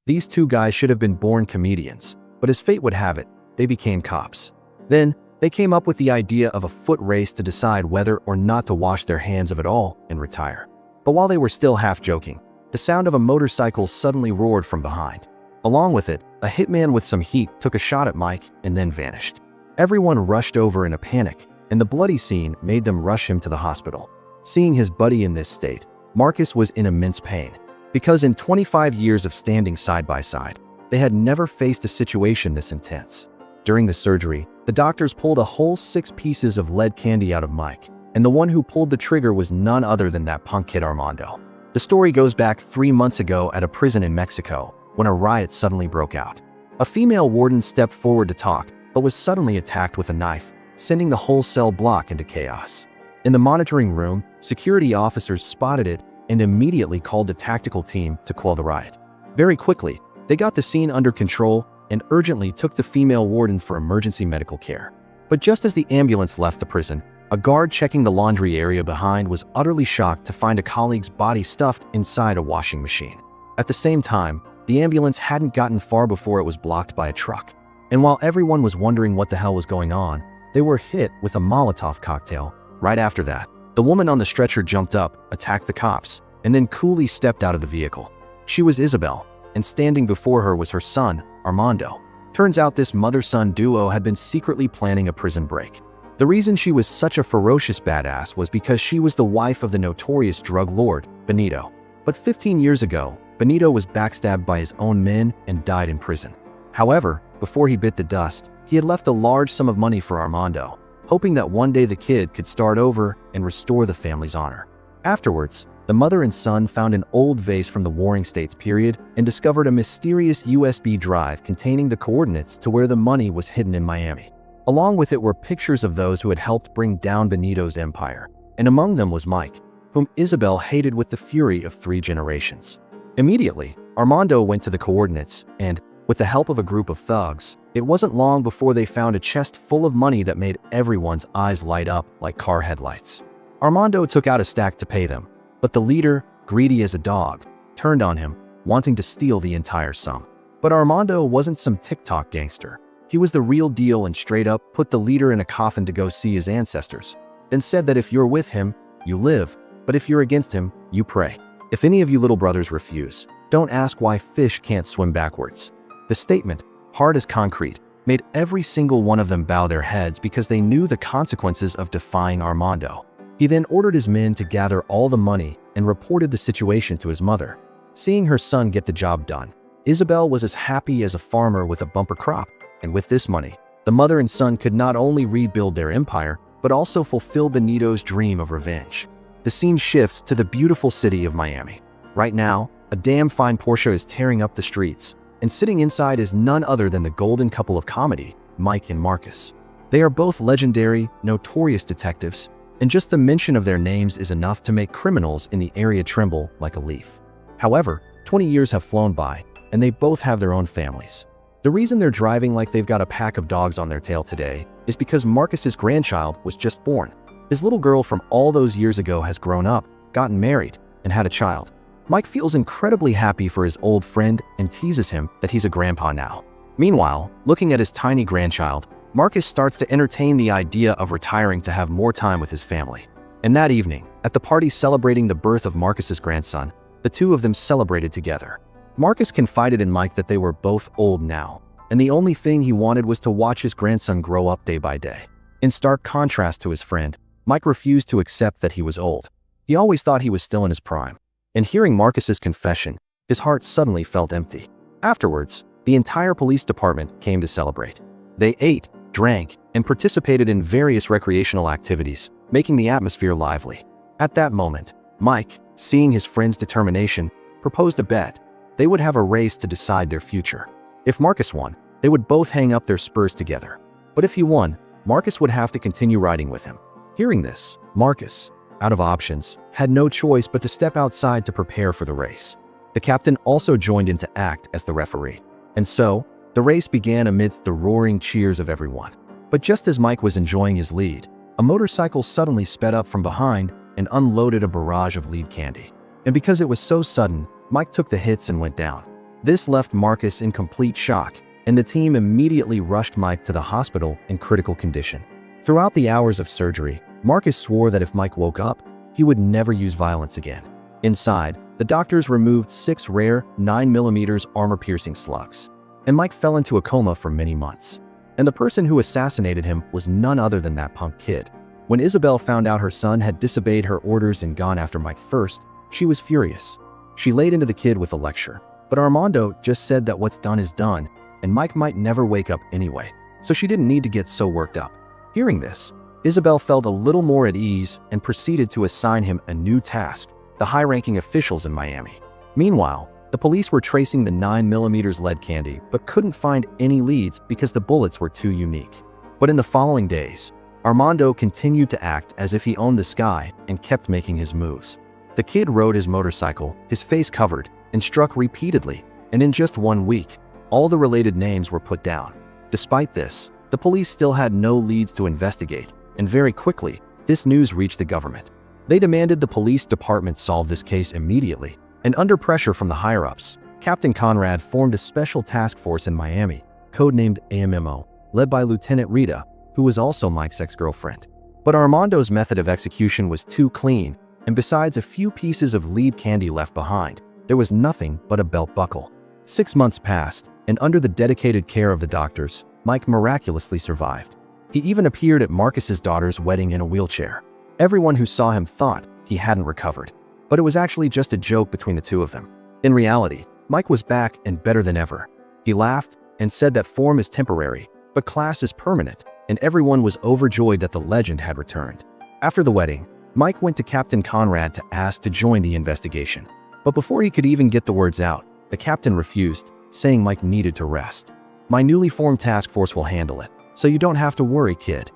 These two guys should have been born comedians, but as fate would have it, they became cops. Then, they came up with the idea of a foot race to decide whether or not to wash their hands of it all and retire. But while they were still half joking, the sound of a motorcycle suddenly roared from behind. Along with it, a hitman with some heat took a shot at Mike and then vanished. Everyone rushed over in a panic, and the bloody scene made them rush him to the hospital. Seeing his buddy in this state, Marcus was in immense pain, because in 25 years of standing side by side, they had never faced a situation this intense. During the surgery, the doctors pulled a whole 6 pieces of lead candy out of Mike, and the one who pulled the trigger was none other than that punk kid Armando. The story goes back 3 months ago at a prison in Mexico, when a riot suddenly broke out. A female warden stepped forward to talk, but was suddenly attacked with a knife, sending the whole cell block into chaos. In the monitoring room, security officers spotted it and immediately called the tactical team to quell the riot. Very quickly, they got the scene under control and urgently took the female warden for emergency medical care. But just as the ambulance left the prison, a guard checking the laundry area behind was utterly shocked to find a colleague's body stuffed inside a washing machine. At the same time, the ambulance hadn't gotten far before it was blocked by a truck. And while everyone was wondering what the hell was going on, they were hit with a Molotov cocktail. Right after that, the woman on the stretcher jumped up, attacked the cops, and then coolly stepped out of the vehicle. She was Isabel, and standing before her was her son, Armando. Turns out this mother-son duo had been secretly planning a prison break. The reason she was such a ferocious badass was because she was the wife of the notorious drug lord, Benito. But 15 years ago, Benito was backstabbed by his own men and died in prison. However, before he bit the dust, he had left a large sum of money for Armando, hoping that one day the kid could start over and restore the family's honor. Afterwards, the mother and son found an old vase from the Warring States period and discovered a mysterious USB drive containing the coordinates to where the money was hidden in Miami. Along with it were pictures of those who had helped bring down Benito's empire, and among them was Mike, whom Isabel hated with the fury of 3 generations. Immediately, Armando went to the coordinates, and, with the help of a group of thugs, it wasn't long before they found a chest full of money that made everyone's eyes light up like car headlights. Armando took out a stack to pay them, but the leader, greedy as a dog, turned on him, wanting to steal the entire sum. But Armando wasn't some TikTok gangster. He was the real deal and straight up put the leader in a coffin to go see his ancestors, then said that if you're with him, you live, but if you're against him, you pray. If any of you little brothers refuse, don't ask why fish can't swim backwards. The statement, hard as concrete, made every single one of them bow their heads because they knew the consequences of defying Armando. He then ordered his men to gather all the money and reported the situation to his mother. Seeing her son get the job done, Isabel was as happy as a farmer with a bumper crop, and with this money, the mother and son could not only rebuild their empire, but also fulfill Benito's dream of revenge. The scene shifts to the beautiful city of Miami. Right now, a damn fine Porsche is tearing up the streets, and sitting inside is none other than the golden couple of comedy, Mike and Marcus. They are both legendary, notorious detectives, and just the mention of their names is enough to make criminals in the area tremble like a leaf. However, 20 years have flown by, and they both have their own families. The reason they're driving like they've got a pack of dogs on their tail today is because Marcus's grandchild was just born. His little girl from all those years ago has grown up, gotten married, and had a child. Mike feels incredibly happy for his old friend and teases him that he's a grandpa now. Meanwhile, looking at his tiny grandchild, Marcus starts to entertain the idea of retiring to have more time with his family. And that evening, at the party celebrating the birth of Marcus's grandson, the two of them celebrated together. Marcus confided in Mike that they were both old now, and the only thing he wanted was to watch his grandson grow up day by day. In stark contrast to his friend, Mike refused to accept that he was old. He always thought he was still in his prime. And hearing Marcus's confession, his heart suddenly felt empty. Afterwards, the entire police department came to celebrate. They ate, drank, and participated in various recreational activities, making the atmosphere lively. At that moment, Mike, seeing his friend's determination, proposed a bet. They would have a race to decide their future. If Marcus won, they would both hang up their spurs together. But if he won, Marcus would have to continue riding with him. Hearing this, Marcus, out of options, had no choice but to step outside to prepare for the race. The captain also joined in to act as the referee. And so, the race began amidst the roaring cheers of everyone. But just as Mike was enjoying his lead, a motorcycle suddenly sped up from behind and unloaded a barrage of lead candy. And because it was so sudden, Mike took the hits and went down. This left Marcus in complete shock, and the team immediately rushed Mike to the hospital in critical condition. Throughout the hours of surgery, Marcus swore that if Mike woke up, he would never use violence again. Inside, the doctors removed 6 rare 9mm armor-piercing slugs, and Mike fell into a coma for many months. And the person who assassinated him was none other than that punk kid. When Isabel found out her son had disobeyed her orders and gone after Mike first, she was furious. She laid into the kid with a lecture, but Armando just said that what's done is done, and Mike might never wake up anyway, so she didn't need to get so worked up. Hearing this, Isabel felt a little more at ease and proceeded to assign him a new task: the high-ranking officials in Miami. Meanwhile, the police were tracing the 9mm lead candy but couldn't find any leads because the bullets were too unique. But in the following days, Armando continued to act as if he owned the sky and kept making his moves. The kid rode his motorcycle, his face covered, and struck repeatedly, and in just 1 week, all the related names were put down. Despite this, the police still had no leads to investigate, and very quickly, this news reached the government. They demanded the police department solve this case immediately, and under pressure from the higher-ups, Captain Conrad formed a special task force in Miami, codenamed AMMO, led by Lieutenant Rita, who was also Mike's ex-girlfriend. But Armando's method of execution was too clean, and besides a few pieces of lead candy left behind, there was nothing but a belt buckle. 6 months passed, and under the dedicated care of the doctors, Mike miraculously survived. He even appeared at Marcus's daughter's wedding in a wheelchair. Everyone who saw him thought he hadn't recovered, but it was actually just a joke between the two of them. In reality, Mike was back and better than ever. He laughed and said that form is temporary, but class is permanent, and everyone was overjoyed that the legend had returned. After the wedding, Mike went to Captain Conrad to ask to join the investigation. But before he could even get the words out, the captain refused, saying Mike needed to rest. "My newly formed task force will handle it, so you don't have to worry, kid."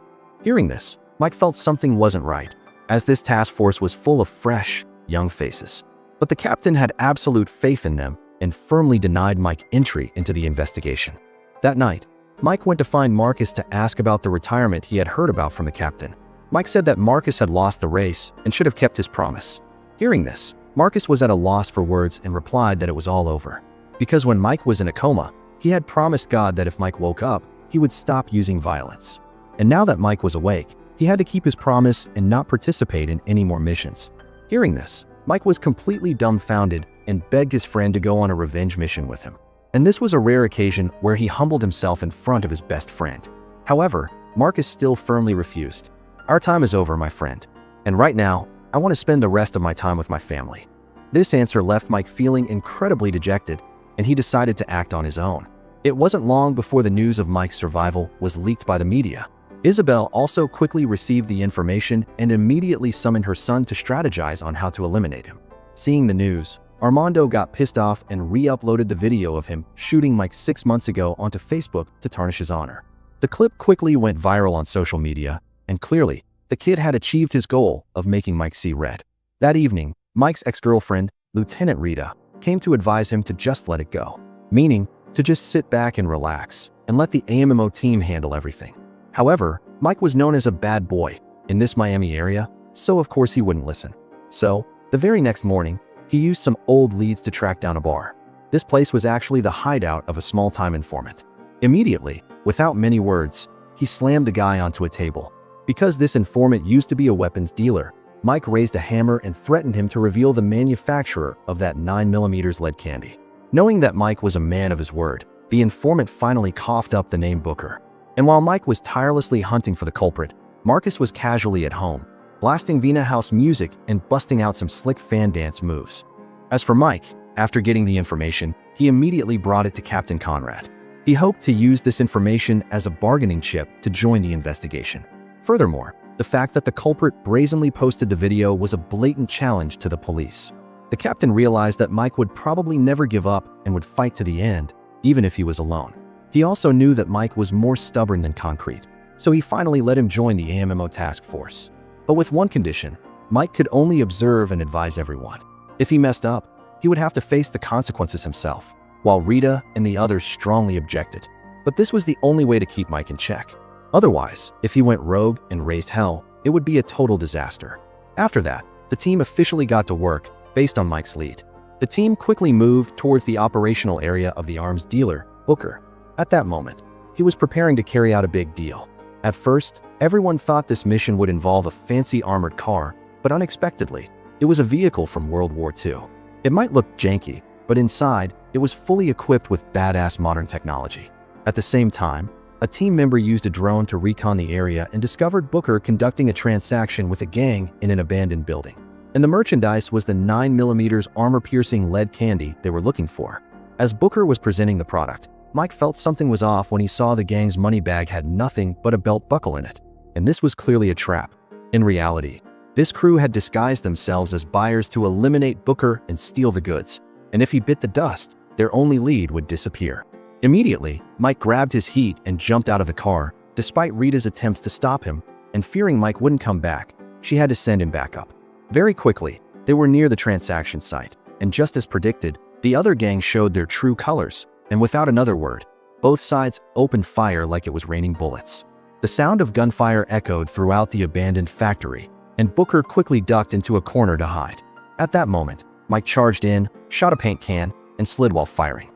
Hearing this, Mike felt something wasn't right, as this task force was full of fresh, young faces. But the captain had absolute faith in them and firmly denied Mike entry into the investigation. That night, Mike went to find Marcus to ask about the retirement he had heard about from the captain. Mike said that Marcus had lost the race and should have kept his promise. Hearing this, Marcus was at a loss for words and replied that it was all over. Because when Mike was in a coma, he had promised God that if Mike woke up, he would stop using violence. And now that Mike was awake, he had to keep his promise and not participate in any more missions. Hearing this, Mike was completely dumbfounded and begged his friend to go on a revenge mission with him. And this was a rare occasion where he humbled himself in front of his best friend. However, Marcus still firmly refused. "Our time is over, my friend. And right now, I want to spend the rest of my time with my family." This answer left Mike feeling incredibly dejected, and he decided to act on his own. It wasn't long before the news of Mike's survival was leaked by the media. Isabel also quickly received the information and immediately summoned her son to strategize on how to eliminate him. Seeing the news, Armando got pissed off and re-uploaded the video of him shooting Mike 6 months ago onto Facebook to tarnish his honor. The clip quickly went viral on social media, and clearly, the kid had achieved his goal of making Mike see red. That evening, Mike's ex-girlfriend, Lieutenant Rita, came to advise him to just let it go, meaning to just sit back and relax and let the AMMO team handle everything. However, Mike was known as a bad boy in this Miami area, so of course he wouldn't listen. So, the very next morning, he used some old leads to track down a bar. This place was actually the hideout of a small-time informant. Immediately, without many words, he slammed the guy onto a table. Because this informant used to be a weapons dealer, Mike raised a hammer and threatened him to reveal the manufacturer of that 9mm lead candy. Knowing that Mike was a man of his word, the informant finally coughed up the name Booker. And while Mike was tirelessly hunting for the culprit, Marcus was casually at home, blasting Vina House music and busting out some slick fan dance moves. As for Mike, after getting the information, he immediately brought it to Captain Conrad. He hoped to use this information as a bargaining chip to join the investigation. Furthermore, the fact that the culprit brazenly posted the video was a blatant challenge to the police. The captain realized that Mike would probably never give up and would fight to the end, even if he was alone. He also knew that Mike was more stubborn than concrete, so he finally let him join the AMMO task force. But with one condition: Mike could only observe and advise everyone. If he messed up, he would have to face the consequences himself, while Rita and the others strongly objected. But this was the only way to keep Mike in check. Otherwise, if he went rogue and raised hell, it would be a total disaster. After that, the team officially got to work based on Mike's lead. The team quickly moved towards the operational area of the arms dealer, Booker. At that moment, he was preparing to carry out a big deal. At first, everyone thought this mission would involve a fancy armored car, but unexpectedly, it was a vehicle from World War II. It might look janky, but inside, it was fully equipped with badass modern technology. At the same time, a team member used a drone to recon the area and discovered Booker conducting a transaction with a gang in an abandoned building. And the merchandise was the 9mm armor-piercing lead candy they were looking for. As Booker was presenting the product, Mike felt something was off when he saw the gang's money bag had nothing but a belt buckle in it. And this was clearly a trap. In reality, this crew had disguised themselves as buyers to eliminate Booker and steal the goods. And if he bit the dust, their only lead would disappear. Immediately, Mike grabbed his heat and jumped out of the car, despite Rita's attempts to stop him, and fearing Mike wouldn't come back, she had to send him back up. Very quickly, they were near the transaction site, and just as predicted, the other gang showed their true colors, and without another word, both sides opened fire like it was raining bullets. The sound of gunfire echoed throughout the abandoned factory, and Booker quickly ducked into a corner to hide. At that moment, Mike charged in, shot a paint can, and slid while firing.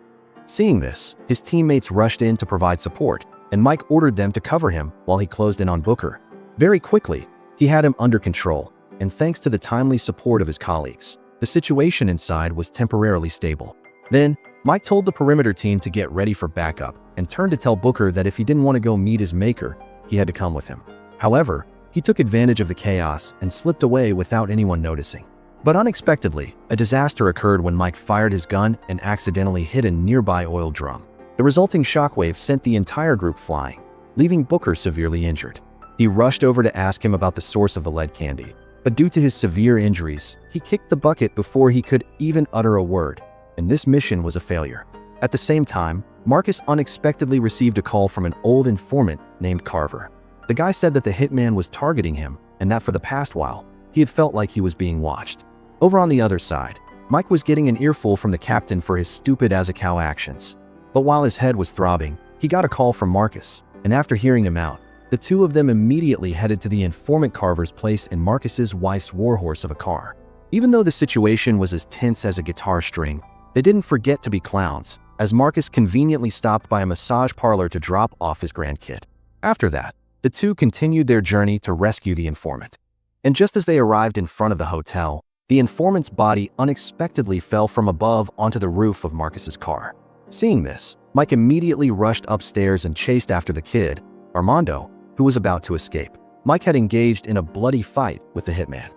Seeing this, his teammates rushed in to provide support, and Mike ordered them to cover him while he closed in on Booker. Very quickly, he had him under control, and thanks to the timely support of his colleagues, the situation inside was temporarily stable. Then, Mike told the perimeter team to get ready for backup and turned to tell Booker that if he didn't want to go meet his maker, he had to come with him. However, he took advantage of the chaos and slipped away without anyone noticing. But unexpectedly, a disaster occurred when Mike fired his gun and accidentally hit a nearby oil drum. The resulting shockwave sent the entire group flying, leaving Booker severely injured. He rushed over to ask him about the source of the lead candy, but due to his severe injuries, he kicked the bucket before he could even utter a word, and this mission was a failure. At the same time, Marcus unexpectedly received a call from an old informant named Carver. The guy said that the hitman was targeting him and that for the past while, he had felt like he was being watched. Over on the other side, Mike was getting an earful from the captain for his stupid as-a-cow actions. But while his head was throbbing, he got a call from Marcus, and after hearing him out, the two of them immediately headed to the informant Carver's place in Marcus's wife's warhorse of a car. Even though the situation was as tense as a guitar string, they didn't forget to be clowns, as Marcus conveniently stopped by a massage parlor to drop off his grandkid. After that, the two continued their journey to rescue the informant. And just as they arrived in front of the hotel, the informant's body unexpectedly fell from above onto the roof of Marcus's car. Seeing this, Mike immediately rushed upstairs and chased after the kid, Armando, who was about to escape. Mike had engaged in a bloody fight with the hitman.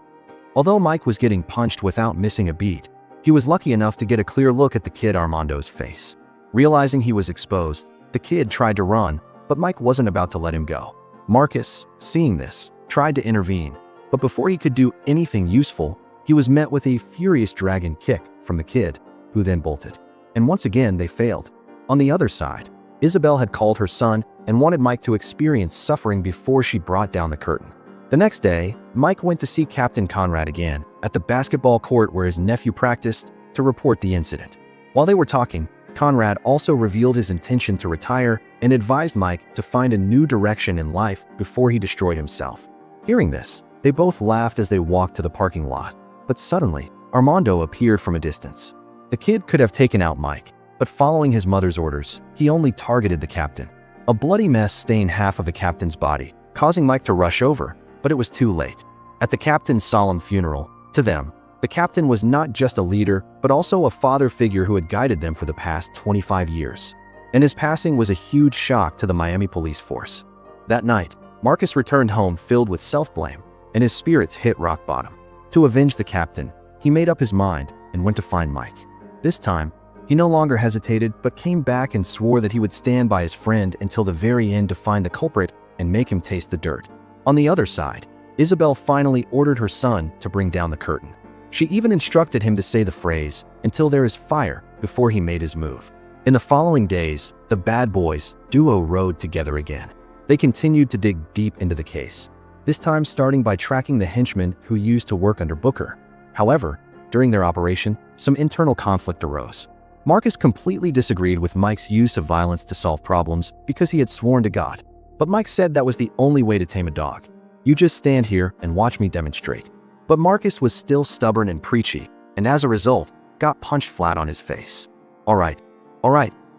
Although Mike was getting punched without missing a beat, he was lucky enough to get a clear look at the kid Armando's face. Realizing he was exposed, the kid tried to run, but Mike wasn't about to let him go. Marcus, seeing this, tried to intervene, but before he could do anything useful, he was met with a furious dragon kick from the kid, who then bolted. And once again, they failed. On the other side, Isabel had called her son and wanted Mike to experience suffering before she brought down the curtain. The next day, Mike went to see Captain Conrad again at the basketball court where his nephew practiced to report the incident. While they were talking, Conrad also revealed his intention to retire and advised Mike to find a new direction in life before he destroyed himself. Hearing this, they both laughed as they walked to the parking lot. But suddenly, Armando appeared from a distance. The kid could have taken out Mike, but following his mother's orders, he only targeted the captain. A bloody mess stained half of the captain's body, causing Mike to rush over, but it was too late. At the captain's solemn funeral, to them, the captain was not just a leader, but also a father figure who had guided them for the past 25 years. And his passing was a huge shock to the Miami police force. That night, Marcus returned home filled with self-blame, and his spirits hit rock bottom. To avenge the captain, he made up his mind and went to find Mike. This time, he no longer hesitated but came back and swore that he would stand by his friend until the very end to find the culprit and make him taste the dirt. On the other side, Isabel finally ordered her son to bring down the curtain. She even instructed him to say the phrase, "until there is fire," before he made his move. In the following days, the Bad Boys duo rode together again. They continued to dig deep into the case, this time starting by tracking the henchmen who used to work under Booker. However, during their operation, some internal conflict arose. Marcus completely disagreed with Mike's use of violence to solve problems because he had sworn to God. But Mike said that was the only way to tame a dog. "You just stand here and watch me demonstrate." But Marcus was still stubborn and preachy, and as a result, got punched flat on his face. All right,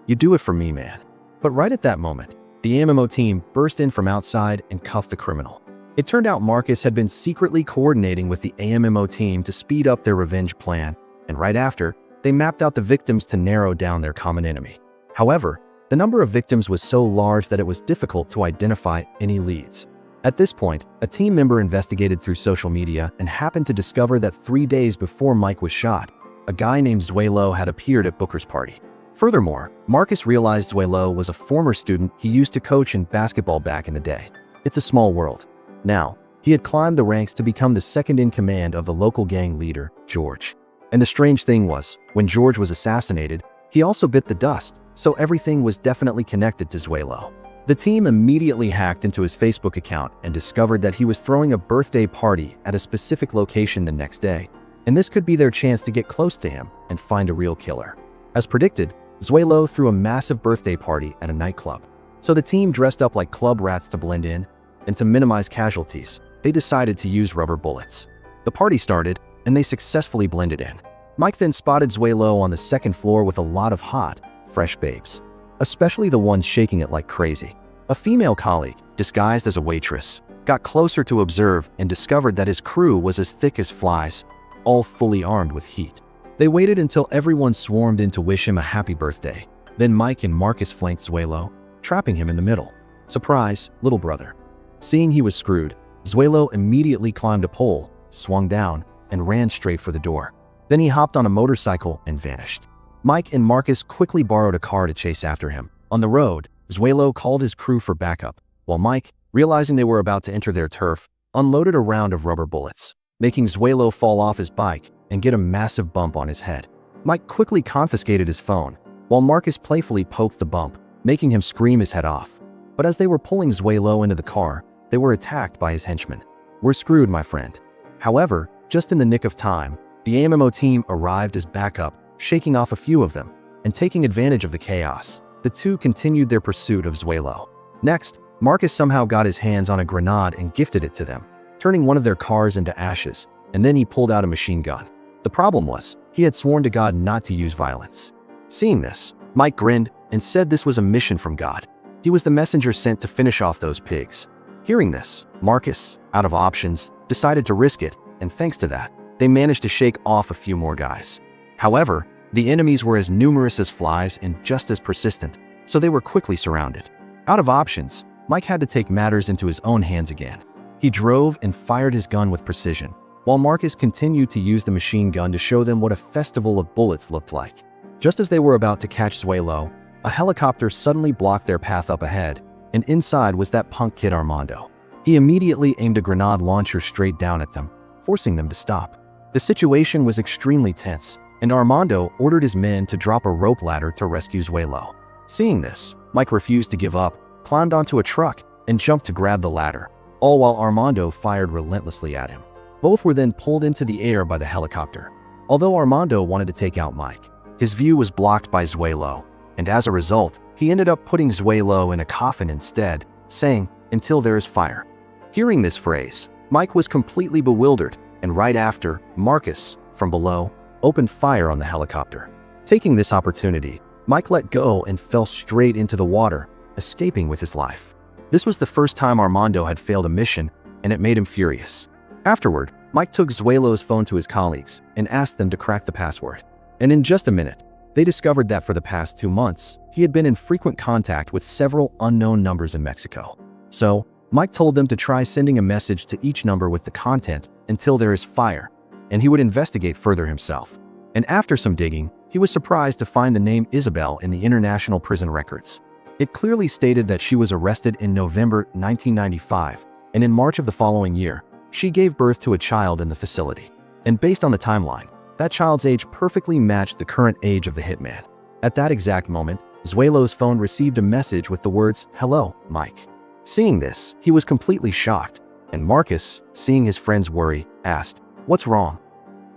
you do it for me, man. But right at that moment, the MMO team burst in from outside and cuffed the criminal. It turned out Marcus had been secretly coordinating with the AMMO team to speed up their revenge plan, and right after, they mapped out the victims to narrow down their common enemy. However, the number of victims was so large that it was difficult to identify any leads. At this point, a team member investigated through social media and happened to discover that 3 days before Mike was shot, a guy named Zuelo had appeared at Booker's party. Furthermore, Marcus realized Zuelo was a former student he used to coach in basketball back in the day. It's a small world. Now, he had climbed the ranks to become the second in command of the local gang leader, George. And the strange thing was, when George was assassinated, he also bit the dust, so everything was definitely connected to Zuelo. The team immediately hacked into his Facebook account and discovered that he was throwing a birthday party at a specific location the next day, and this could be their chance to get close to him and find a real killer. As predicted, Zuelo threw a massive birthday party at a nightclub. So the team dressed up like club rats to blend in, and to minimize casualties, they decided to use rubber bullets. The party started, and they successfully blended in. Mike then spotted Zuelo on the second floor with a lot of hot, fresh babes, especially the ones shaking it like crazy. A female colleague, disguised as a waitress, got closer to observe and discovered that his crew was as thick as flies, all fully armed with heat. They waited until everyone swarmed in to wish him a happy birthday. Then Mike and Marcus flanked Zuelo, trapping him in the middle. Surprise, little brother. Seeing he was screwed, Zuelo immediately climbed a pole, swung down, and ran straight for the door. Then he hopped on a motorcycle and vanished. Mike and Marcus quickly borrowed a car to chase after him. On the road, Zuelo called his crew for backup, while Mike, realizing they were about to enter their turf, unloaded a round of rubber bullets, making Zuelo fall off his bike and get a massive bump on his head. Mike quickly confiscated his phone, while Marcus playfully poked the bump, making him scream his head off. But as they were pulling Zuelo into the car, they were attacked by his henchmen. "We're screwed, my friend." However, just in the nick of time, the AMMO team arrived as backup, shaking off a few of them, and taking advantage of the chaos. The two continued their pursuit of Zuelo. Next, Marcus somehow got his hands on a grenade and gifted it to them, turning one of their cars into ashes, and then he pulled out a machine gun. The problem was, he had sworn to God not to use violence. Seeing this, Mike grinned and said this was a mission from God. He was the messenger sent to finish off those pigs. Hearing this, Marcus, out of options, decided to risk it, and thanks to that, they managed to shake off a few more guys. However, the enemies were as numerous as flies and just as persistent, so they were quickly surrounded. Out of options, Mike had to take matters into his own hands again. He drove and fired his gun with precision, while Marcus continued to use the machine gun to show them what a festival of bullets looked like. Just as they were about to catch Zuelo, a helicopter suddenly blocked their path up ahead, and inside was that punk kid Armando. He immediately aimed a grenade launcher straight down at them, forcing them to stop. The situation was extremely tense, and Armando ordered his men to drop a rope ladder to rescue Zuelo. Seeing this, Mike refused to give up, climbed onto a truck, and jumped to grab the ladder, all while Armando fired relentlessly at him. Both were then pulled into the air by the helicopter. Although Armando wanted to take out Mike, his view was blocked by Zuelo, and as a result, he ended up putting Zuelo in a coffin instead, saying, "Until there is fire." Hearing this phrase, Mike was completely bewildered, and right after, Marcus, from below, opened fire on the helicopter. Taking this opportunity, Mike let go and fell straight into the water, escaping with his life. This was the first time Armando had failed a mission, and it made him furious. Afterward, Mike took Zuelo's phone to his colleagues and asked them to crack the password. And in just a minute, they discovered that for the past 2 months, he had been in frequent contact with several unknown numbers in Mexico. So, Mike told them to try sending a message to each number with the content "Until there is fire," and he would investigate further himself. And after some digging, he was surprised to find the name Isabel in the international prison records. It clearly stated that she was arrested in November 1995, and in March of the following year, she gave birth to a child in the facility. And based on the timeline, that child's age perfectly matched the current age of the hitman. At that exact moment, Zuelo's phone received a message with the words, "Hello, Mike." Seeing this, he was completely shocked, and Marcus, seeing his friend's worry, asked, "What's wrong?"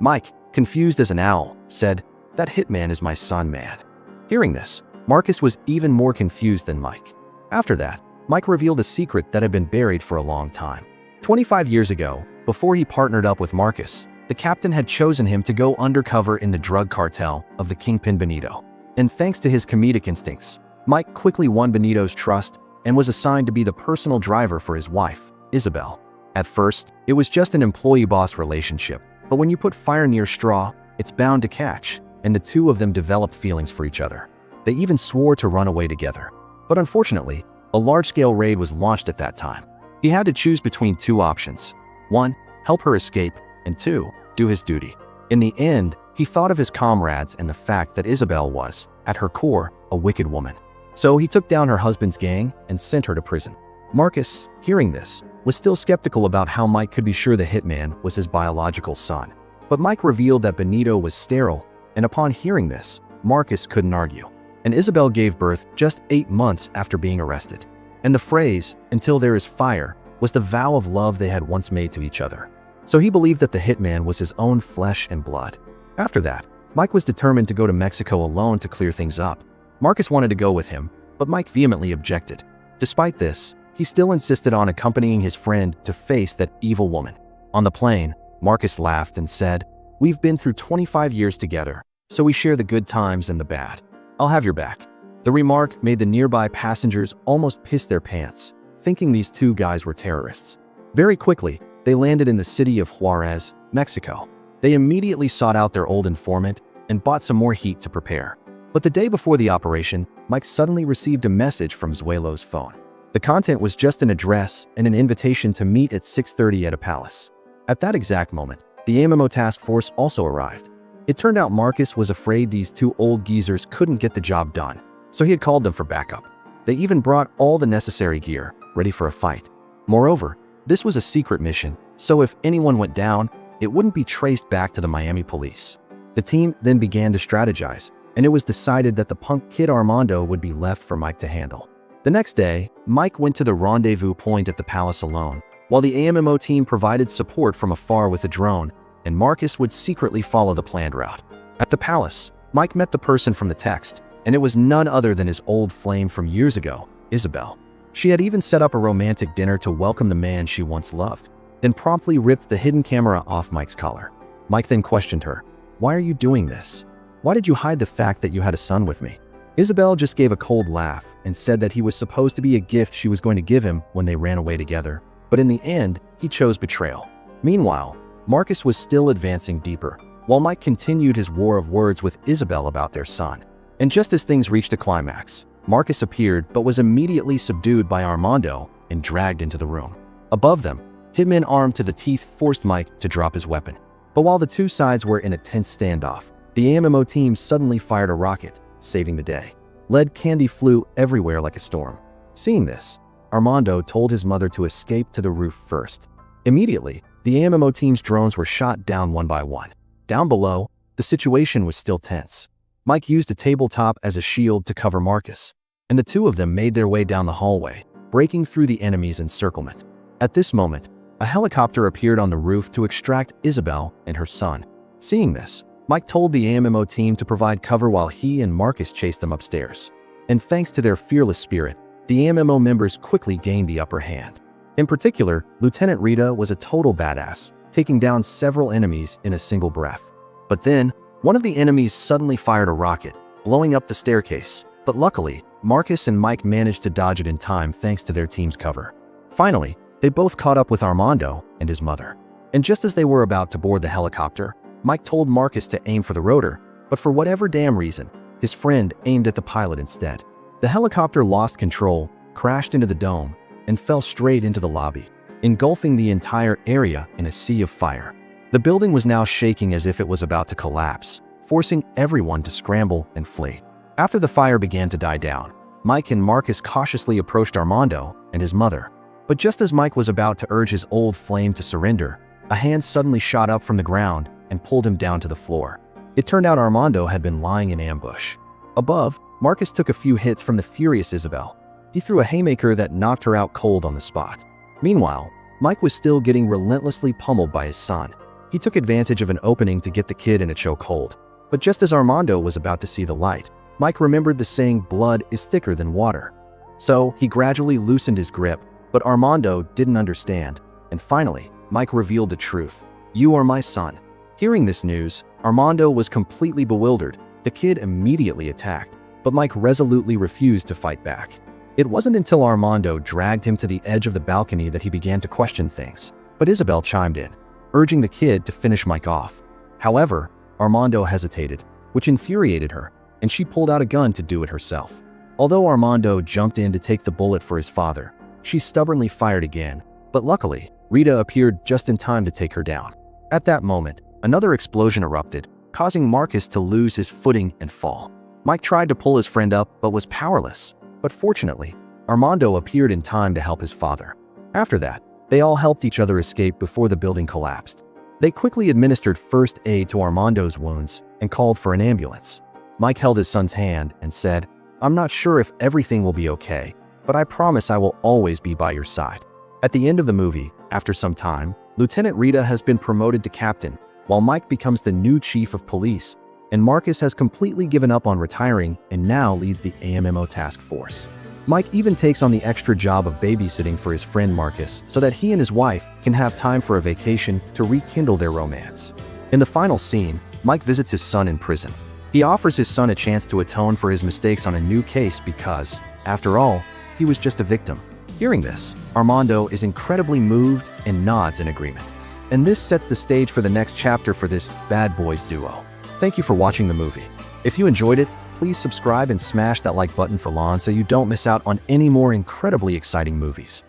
Mike, confused as an owl, said, "That hitman is my son, man." Hearing this, Marcus was even more confused than Mike. After that, Mike revealed a secret that had been buried for a long time. 25 years ago, before he partnered up with Marcus, The captain had chosen him to go undercover in the drug cartel of the kingpin Benito. And thanks to his comedic instincts, Mike quickly won Benito's trust and was assigned to be the personal driver for his wife, Isabel. At first, it was just an employee-boss relationship, but when you put fire near straw, it's bound to catch, and the two of them developed feelings for each other. They even swore to run away together. But unfortunately, a large-scale raid was launched at that time. He had to choose between two options. 1, help her escape, and 2, do his duty. In the end, he thought of his comrades and the fact that Isabel was, at her core, a wicked woman. So he took down her husband's gang and sent her to prison. Marcus, hearing this, was still skeptical about how Mike could be sure the hitman was his biological son. But Mike revealed that Benito was sterile, and upon hearing this, Marcus couldn't argue. And Isabel gave birth just 8 months after being arrested. And the phrase, "until there is fire," was the vow of love they had once made to each other. So he believed that the hitman was his own flesh and blood. After that, Mike was determined to go to Mexico alone to clear things up. Marcus wanted to go with him, but Mike vehemently objected. Despite this, he still insisted on accompanying his friend to face that evil woman. On the plane, Marcus laughed and said, "We've been through 25 years together, so we share the good times and the bad. I'll have your back." The remark made the nearby passengers almost piss their pants, thinking these two guys were terrorists. Very quickly, they landed in the city of Juarez, Mexico. They immediately sought out their old informant and bought some more heat to prepare. But the day before the operation, Mike suddenly received a message from Zuelo's phone. The content was just an address and an invitation to meet at 6:30 at a palace. At that exact moment, the AMMO task force also arrived. It turned out Marcus was afraid these two old geezers couldn't get the job done, so he had called them for backup. They even brought all the necessary gear, ready for a fight. Moreover, this was a secret mission, so if anyone went down, it wouldn't be traced back to the Miami police. The team then began to strategize, and it was decided that the punk kid Armando would be left for Mike to handle. The next day, Mike went to the rendezvous point at the palace alone, while the AMMO team provided support from afar with a drone, and Marcus would secretly follow the planned route. At the palace, Mike met the person from the text, and it was none other than his old flame from years ago, Isabel. She had even set up a romantic dinner to welcome the man she once loved, then promptly ripped the hidden camera off Mike's collar. Mike then questioned her, "Why are you doing this? Why did you hide the fact that you had a son with me?" Isabel just gave a cold laugh and said that he was supposed to be a gift she was going to give him when they ran away together, but in the end, he chose betrayal. Meanwhile, Marcus was still advancing deeper, while Mike continued his war of words with Isabel about their son. And just as things reached a climax, Marcus appeared but was immediately subdued by Armando and dragged into the room. Above them, hitmen armed to the teeth forced Mike to drop his weapon. But while the two sides were in a tense standoff, the AMMO team suddenly fired a rocket, saving the day. Lead candy flew everywhere like a storm. Seeing this, Armando told his mother to escape to the roof first. Immediately, the AMMO team's drones were shot down one by one. Down below, the situation was still tense. Mike used a tabletop as a shield to cover Marcus, and the two of them made their way down the hallway, breaking through the enemy's encirclement. At this moment, a helicopter appeared on the roof to extract Isabel and her son. Seeing this, Mike told the AMMO team to provide cover while he and Marcus chased them upstairs. And thanks to their fearless spirit, the AMMO members quickly gained the upper hand. In particular, Lieutenant Rita was a total badass, taking down several enemies in a single breath. But then, one of the enemies suddenly fired a rocket, blowing up the staircase. But luckily, Marcus and Mike managed to dodge it in time thanks to their team's cover. Finally, they both caught up with Armando and his mother. And just as they were about to board the helicopter, Mike told Marcus to aim for the rotor, but for whatever damn reason, his friend aimed at the pilot instead. The helicopter lost control, crashed into the dome, and fell straight into the lobby, engulfing the entire area in a sea of fire. The building was now shaking as if it was about to collapse, forcing everyone to scramble and flee. After the fire began to die down, Mike and Marcus cautiously approached Armando and his mother. But just as Mike was about to urge his old flame to surrender, a hand suddenly shot up from the ground and pulled him down to the floor. It turned out Armando had been lying in ambush. Above, Marcus took a few hits from the furious Isabel. He threw a haymaker that knocked her out cold on the spot. Meanwhile, Mike was still getting relentlessly pummeled by his son. He took advantage of an opening to get the kid in a chokehold. But just as Armando was about to see the light, Mike remembered the saying blood is thicker than water. So he gradually loosened his grip, but Armando didn't understand. And finally, Mike revealed the truth. "You are my son. Hearing this news, Armando was completely bewildered. The kid immediately attacked, but Mike resolutely refused to fight back. It wasn't until Armando dragged him to the edge of the balcony that he began to question things. But Isabel chimed in, urging the kid to finish Mike off. However, Armando hesitated, which infuriated her, and she pulled out a gun to do it herself. Although Armando jumped in to take the bullet for his father, she stubbornly fired again, but luckily, Rita appeared just in time to take her down. At that moment, another explosion erupted, causing Marcus to lose his footing and fall. Mike tried to pull his friend up but was powerless, but fortunately, Armando appeared in time to help his father. After that, they all helped each other escape before the building collapsed. They quickly administered first aid to Armando's wounds and called for an ambulance. Mike held his son's hand and said, "I'm not sure if everything will be okay, but I promise I will always be by your side." At the end of the movie, after some time, Lieutenant Rita has been promoted to captain, while Mike becomes the new chief of police, and Marcus has completely given up on retiring and now leads the AMMO task force. Mike even takes on the extra job of babysitting for his friend Marcus so that he and his wife can have time for a vacation to rekindle their romance. In the final scene, Mike visits his son in prison. He offers his son a chance to atone for his mistakes on a new case because, after all, he was just a victim. Hearing this, Armando is incredibly moved and nods in agreement. And this sets the stage for the next chapter for this bad boys duo. Thank you for watching the movie. If you enjoyed it, please subscribe and smash that like button for Lon so you don't miss out on any more incredibly exciting movies.